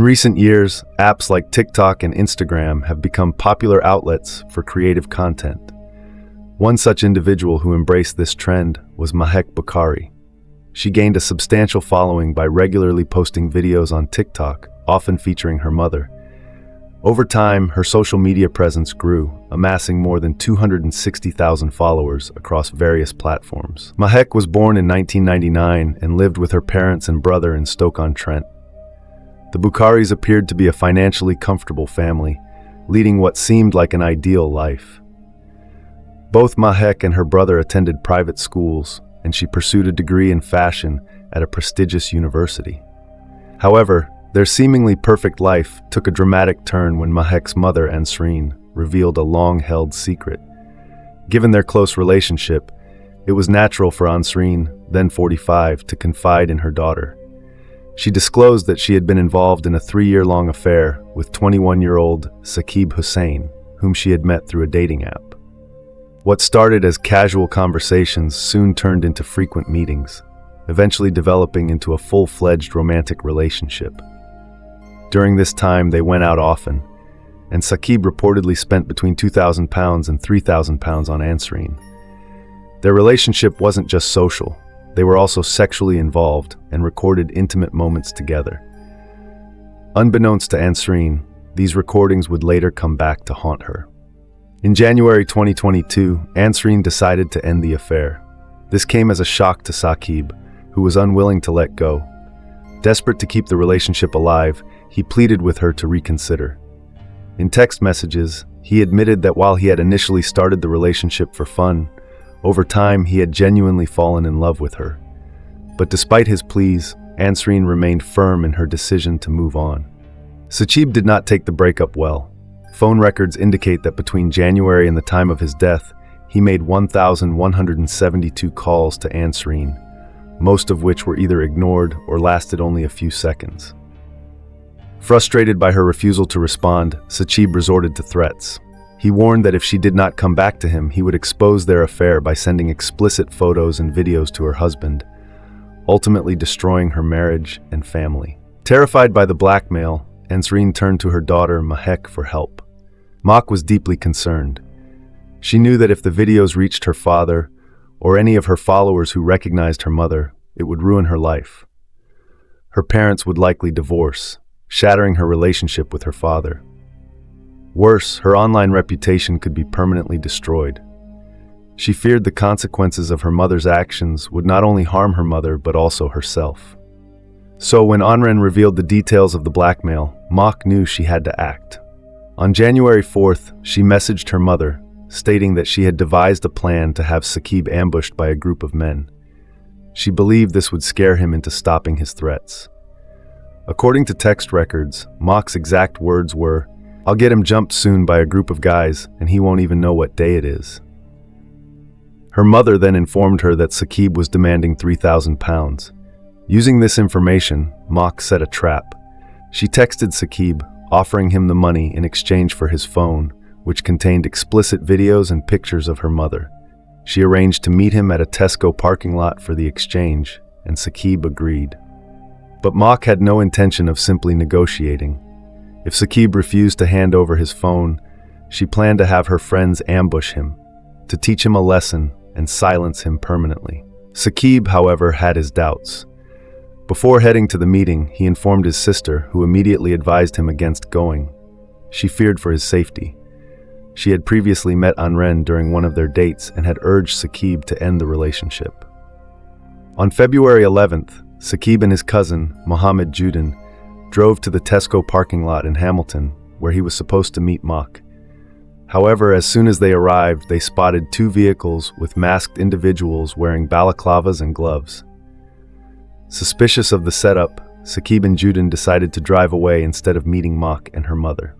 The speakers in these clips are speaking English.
recent years, apps like TikTok and Instagram have become popular outlets for creative content. One such individual who embraced this trend was Mahek Bukhari. She gained a substantial following by regularly posting videos on TikTok, often featuring her mother. Over time, her social media presence grew, amassing more than 260,000 followers across various platforms. Mahek was born in 1999 and lived with her parents and brother in Stoke-on-Trent. The Bukharis appeared to be a financially comfortable family, leading what seemed like an ideal life. Both Mahek and her brother attended private schools, and she pursued a degree in fashion at a prestigious university. However, their seemingly perfect life took a dramatic turn when Mahek's mother, Ansreen, revealed a long-held secret. Given their close relationship, it was natural for Ansreen, then 45, to confide in her daughter. She disclosed that she had been involved in a 3-year-long affair with 21-year-old Saqib Hussain, whom she had met through a dating app. What started as casual conversations soon turned into frequent meetings, eventually developing into a full-fledged romantic relationship. During this time, they went out often, and Saqib reportedly spent between £2,000 and £3,000 on Ansreen. Their relationship wasn't just social, they were also sexually involved and recorded intimate moments together. Unbeknownst to Ansreen, these recordings would later come back to haunt her. In January 2022, Ansreen decided to end the affair. This came as a shock to Saqib, who was unwilling to let go. Desperate to keep the relationship alive, he pleaded with her to reconsider. In text messages, he admitted that while he had initially started the relationship for fun, over time he had genuinely fallen in love with her. But despite his pleas, Ansreen remained firm in her decision to move on. Saqib did not take the breakup well. Phone records indicate that between January and the time of his death, he made 1,172 calls to Ansreen, most of which were either ignored or lasted only a few seconds. Frustrated by her refusal to respond, Saqib resorted to threats. He warned that if she did not come back to him, he would expose their affair by sending explicit photos and videos to her husband, ultimately destroying her marriage and family. Terrified by the blackmail, Ansreen turned to her daughter Mahek for help. Mahek was deeply concerned. She knew that if the videos reached her father, or any of her followers who recognized her mother, it would ruin her life. Her parents would likely divorce, shattering her relationship with her father. Worse, her online reputation could be permanently destroyed. She feared the consequences of her mother's actions would not only harm her mother but also herself. So when Anren revealed the details of the blackmail, Mahek knew she had to act. On January 4th, she messaged her mother, stating that she had devised a plan to have Saqib ambushed by a group of men. She believed this would scare him into stopping his threats. According to text records, Mahek's exact words were, "I'll get him jumped soon by a group of guys, and he won't even know what day it is." Her mother then informed her that Saqib was demanding £3,000. Using this information, Mahek set a trap. She texted Saqib, offering him the money in exchange for his phone, which contained explicit videos and pictures of her mother. She arranged to meet him at a Tesco parking lot for the exchange, and Saqib agreed. But Mahek had no intention of simply negotiating. If Saqib refused to hand over his phone, she planned to have her friends ambush him, to teach him a lesson and silence him permanently. Saqib, however, had his doubts. Before heading to the meeting, he informed his sister, who immediately advised him against going. She feared for his safety. She had previously met Anren during one of their dates and had urged Saqib to end the relationship. On February 11th, Saqib and his cousin, Mohammed Judin, drove to the Tesco parking lot in Hamilton, where he was supposed to meet Mahek. However, as soon as they arrived, they spotted 2 vehicles with masked individuals wearing balaclavas and gloves. Suspicious of the setup, Saqib and Judin decided to drive away instead of meeting Mahek and her mother.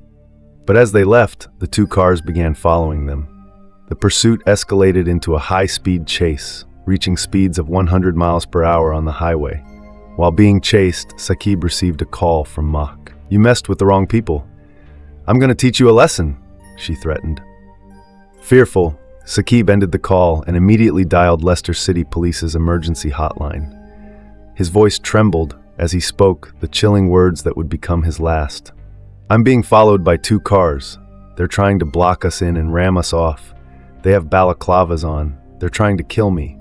But as they left, the 2 cars began following them. The pursuit escalated into a high-speed chase, reaching speeds of 100 miles per hour on the highway. While being chased, Saqib received a call from Mahek. "You messed with the wrong people. I'm going to teach you a lesson," she threatened. Fearful, Saqib ended the call and immediately dialed Leicester City Police's emergency hotline. His voice trembled as he spoke the chilling words that would become his last. "I'm being followed by 2 cars. They're trying to block us in and ram us off. They have balaclavas on. They're trying to kill me."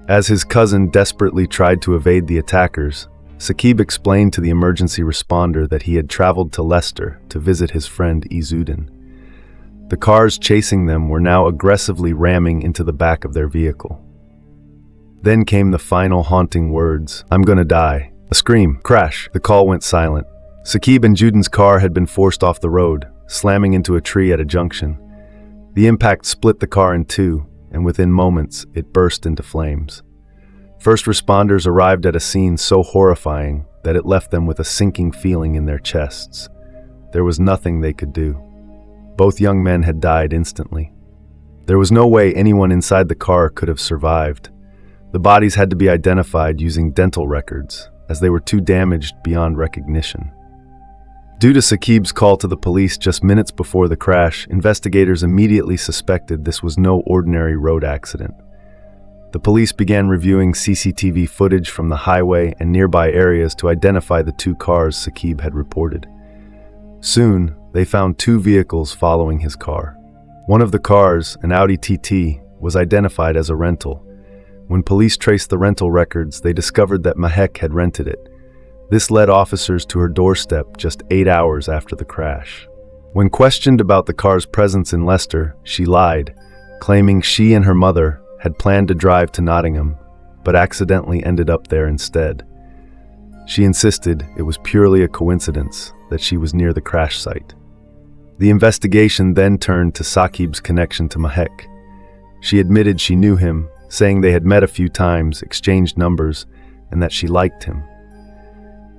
As his cousin desperately tried to evade the attackers, Saqib explained to the emergency responder that he had traveled to Leicester to visit his friend Izzuddin. The cars chasing them were now aggressively ramming into the back of their vehicle. Then came the final haunting words, "I'm gonna die." A scream, crash, the call went silent. Saqib and Juden's car had been forced off the road, slamming into a tree at a junction. The impact split the car in 2, and within moments, it burst into flames. First responders arrived at a scene so horrifying that it left them with a sinking feeling in their chests. There was nothing they could do. Both young men had died instantly. There was no way anyone inside the car could have survived. The bodies had to be identified using dental records, as they were too damaged beyond recognition. Due to Saqib's call to the police just minutes before the crash, investigators immediately suspected this was no ordinary road accident. The police began reviewing CCTV footage from the highway and nearby areas to identify the 2 cars Saqib had reported. Soon, they found 2 vehicles following his car. One of the cars, an Audi TT, was identified as a rental. When police traced the rental records, they discovered that Mahek had rented it. This led officers to her doorstep just 8 hours after the crash. When questioned about the car's presence in Leicester, she lied, claiming she and her mother had planned to drive to Nottingham, but accidentally ended up there instead. She insisted it was purely a coincidence that she was near the crash site. The investigation then turned to Saqib's connection to Mahek. She admitted she knew him, saying they had met a few times, exchanged numbers, and that she liked him.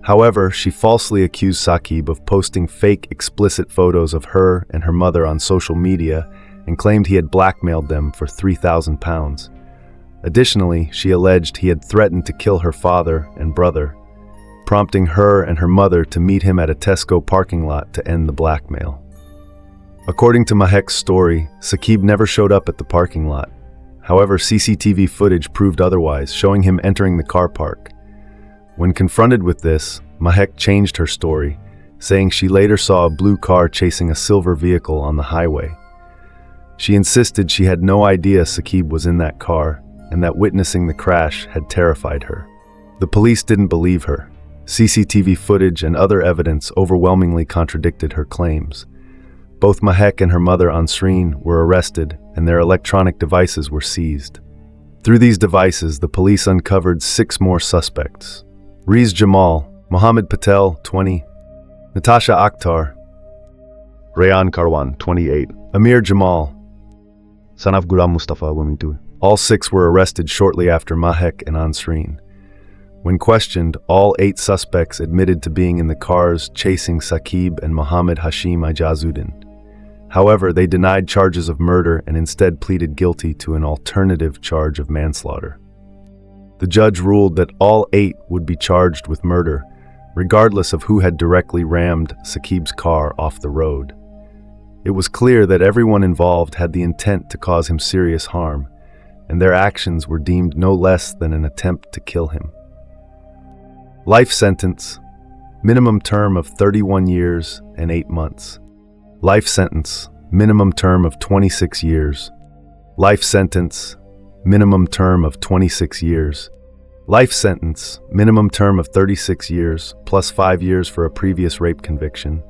However, she falsely accused Saqib of posting fake, explicit photos of her and her mother on social media and claimed he had blackmailed them for £3,000. Additionally, she alleged he had threatened to kill her father and brother, prompting her and her mother to meet him at a Tesco parking lot to end the blackmail. According to Mahek's story, Saqib never showed up at the parking lot. However, CCTV footage proved otherwise, showing him entering the car park. When confronted with this, Mahek changed her story, saying she later saw a blue car chasing a silver vehicle on the highway. She insisted she had no idea Saqib was in that car and that witnessing the crash had terrified her. The police didn't believe her. CCTV footage and other evidence overwhelmingly contradicted her claims. Both Mahek and her mother Ansreen were arrested and their electronic devices were seized. Through these devices, the police uncovered 6 more suspects. Riz Jamal, Mohammed Patel, 20, Natasha Akhtar, Rayan Karwan, 28, Amir Jamal, Sanaf Guram Mustafa, women too. All 6 were arrested shortly after Mahek and Ansreen. When questioned, all 8 suspects admitted to being in the cars chasing Saqib and Mohammed Hashim Ijazuddin. However, they denied charges of murder and instead pleaded guilty to an alternative charge of manslaughter. The judge ruled that all 8 would be charged with murder, regardless of who had directly rammed Saqib's car off the road. It was clear that everyone involved had the intent to cause him serious harm, and their actions were deemed no less than an attempt to kill him. Life sentence, minimum term of 31 years and 8 months. Life sentence, minimum term of 26 years. Life sentence, minimum term of 26 years. Life sentence, minimum term of 36 years, plus 5 years for a previous rape conviction.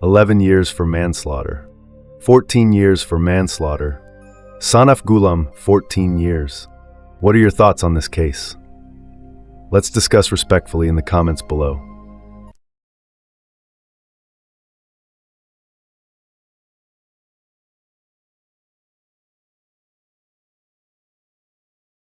11 years for manslaughter. 14 years for manslaughter. Sanaf Gulam, 14 years. What are your thoughts on this case? Let's discuss respectfully in the comments below.